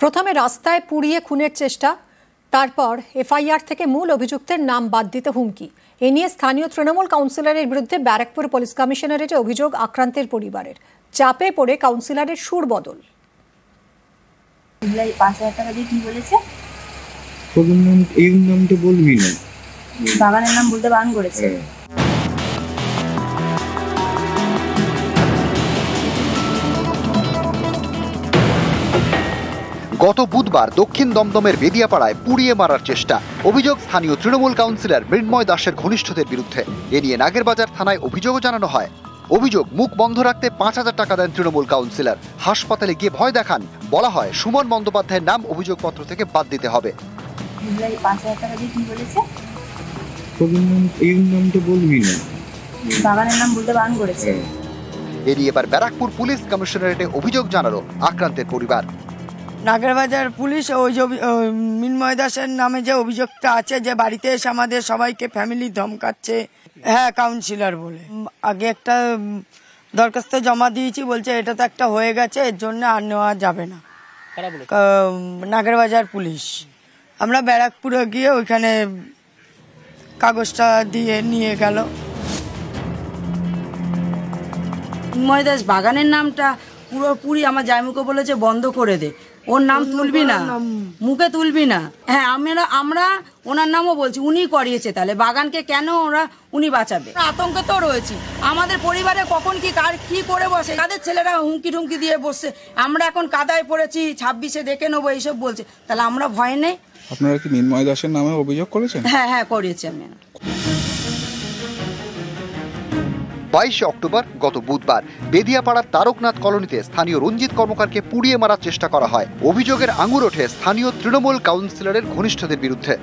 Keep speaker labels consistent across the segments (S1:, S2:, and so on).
S1: প্রথমে রাস্তায় পুড়িয়ে খুনের চেষ্টা, তারপর এফআইআর থেকে মূল অভিযুক্তের নাম বাদ দিতে হুমকি। এ নিয়ে স্থানীয় তৃণমূল কাউন্সিলরের বিরুদ্ধে ব্যারাকপুর পুলিশ কমিশনারেটে অভিযোগ আক্রান্তের পরিবারের। চাপে পড়ে কাউন্সিলরের সুর বদল।
S2: ৫,০০০ টাকা দিয়ে কি বলেছে?
S3: এই নামটা বলবি না,
S2: বাগানের নাম বলতে বারণ করেছে।
S4: গত বুধবার দক্ষিণ দমদমের বেদিয়াপাড়ায় পুড়িয়ে মারার চেষ্টা। অভিযোগ স্থানীয় তৃণমূল কাউন্সিলর মৃন্ময় দাসের ঘনিষ্ঠদের বিরুদ্ধে। এ নিয়ে নাগেরবাজার থানায় অভিযোগও জানানো হয়। অভিযোগ, মুখ বন্ধ রাখতে ৫,০০০ টাকা দেন তৃণমূল কাউন্সিলর। হাসপাতালে গিয়ে ভয় দেখান। বলা হয় সুমন বন্দ্যোপাধ্যায়ের নাম অভিযোগপত্র থেকে বাদ দিতে হবে।
S2: ৫,০০০ টাকা দিয়ে কি বলেছে?
S3: এই নামটা বলবি না,
S2: বাগানের নাম বলতে বারণ করেছে।
S4: এ নিয়ে এবার ব্যারাকপুর পুলিশ কমিশনারেটে অভিযোগ জানালো আক্রান্তের পরিবার।
S5: নাগেরবাজার পুলিশ ওই যে মৃন্ময় দাসের নামে যে অভিযোগটা আছে, যে বাড়িতে এসে আমাদের সবাইকে ফ্যামিলি ধমকাচ্ছে, হ্যাঁ কাউন্সিলর বলে। আগে একটা দরখাস্ত জমা দিয়েছি, বলছে এটা তো একটা হয়ে গেছে, এর জন্য আর নেওয়া যাবে না। নাগেরবাজার পুলিশ। আমরা ব্যারাকপুরে গিয়ে ওইখানে কাগজটা দিয়ে নিয়ে গেল।
S6: মৃন্ময় দাস বাগানের নামটা পুরোপুরি আমার জামাইকে বলেছে বন্ধ করে দে, ওর নাম তুলবি না, মুখে তুলবি না। হ্যাঁ, আমরা ওনার নামও বলছি, উনি করিয়েছে, তাহলে বাগানকে কেন উনি বাঁচাবে? আতঙ্কে তো রয়েছি, আমাদের পরিবারে কখন কি কার কি করে বসে, কাদের ছেলেরা হুমকি ঠুমকি দিয়ে বসছে। আমরা এখন কাদায় পড়েছি, 26-এ দেখে নেবো এইসব বলছে, তাহলে আমরা ভয় নেই।
S3: আপনারা কি মৃন্ময় দাসের নামে অভিযোগ করেছেন?
S6: হ্যাঁ করিয়েছি আমি।
S4: 22 অক্টোবর গত বুধবার বেদিয়াপাড়ার তারকনাথ কলোনিতে স্থানীয় রঞ্জিত কর্মকারকে পুড়িয়ে মারার চেষ্টা করা হয়। অভিযোগের আঙুর ওঠে স্থানীয় তৃণমূল কাউন্সিলরের ঘনিষ্ঠদের বিরুদ্ধে।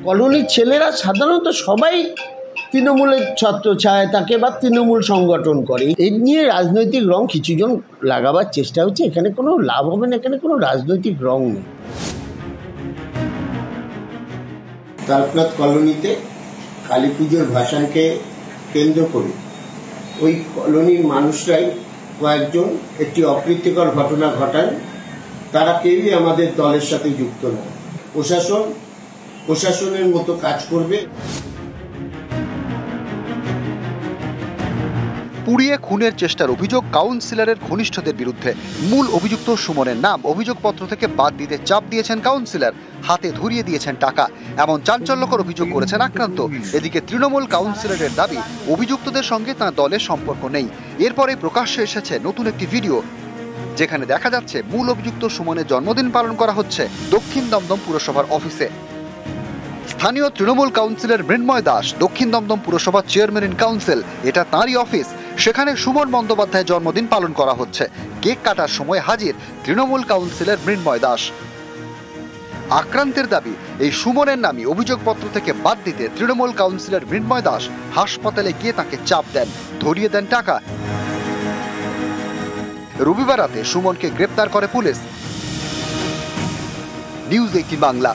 S7: কলোনির ছেলেরা সাধারণত সবাই তৃণমূলের ছত্র ছায় থাকে বা তৃণমূল সংগঠন করে। এই নিয়ে রাজনৈতিক রং কিছুজন লাগাবার চেষ্টা হচ্ছে, এখানে কোনো লাভ হবে না, এখানে কোনো রাজনৈতিক রং নেই। তারকনাথ কলোনিতে কালী পুজোর ভাসানকে কেন্দ্র করে ওই কলোনির মানুষরাই কয়েকজন একটি অপ্রীতিকর ঘটনা ঘটান। তারা কেউই আমাদের দলের সাথে যুক্ত না। প্রশাসনের মতো কাজ করবে।
S4: পুড়িয়ে খুনের চেষ্টার অভিযোগ কাউন্সিলরের ঘনিষ্ঠদের বিরুদ্ধে। মূল অভিযুক্ত সুমনের নাম অভিযোগপত্র থেকে বাদ দিতে চাপ দিয়েছেন কাউন্সিলর, হাতে ধরিয়ে দিয়েছেন টাকা। এমন চাঞ্চল্যকর অভিযোগ করেছেন আক্রান্ত। এদিকে তৃণমূল কাউন্সিলরের দাবি অভিযুক্তদের সঙ্গে তাঁর দলের সম্পর্ক নেই। এরপরে প্রকাশ্যে এসেছে নতুন একটি ভিডিও, যেখানে দেখা যাচ্ছে মূল অভিযুক্ত সুমনের জন্মদিন পালন করা হচ্ছে দক্ষিণ দমদম পুরসভার অফিসে। স্থানীয় তৃণমূল কাউন্সিলর মৃন্ময় দাস দক্ষিণ দমদম পুরসভার চেয়ারম্যান ইন কাউন্সিল। এটা তাঁরই অফিস। সেখানে সুমন বন্দ্যোপাধ্যায়ের জন্মদিন পালন করা হচ্ছে। কেক কাটার সময় হাজির তৃণমূল কাউন্সিলর মৃন্ময় দাস। আক্রান্তের দাবি, এই সুমনের নামই অভিযোগপত্র থেকে বাদ দিতে তৃণমূল কাউন্সিলর মৃন্ময় দাস হাসপাতালে গিয়ে তাকে চাপ দেন, ধরিয়ে দেন টাকা। রবিবার রাতে সুমনকে গ্রেপ্তার করে পুলিশ। নিউজ 18 বাংলা।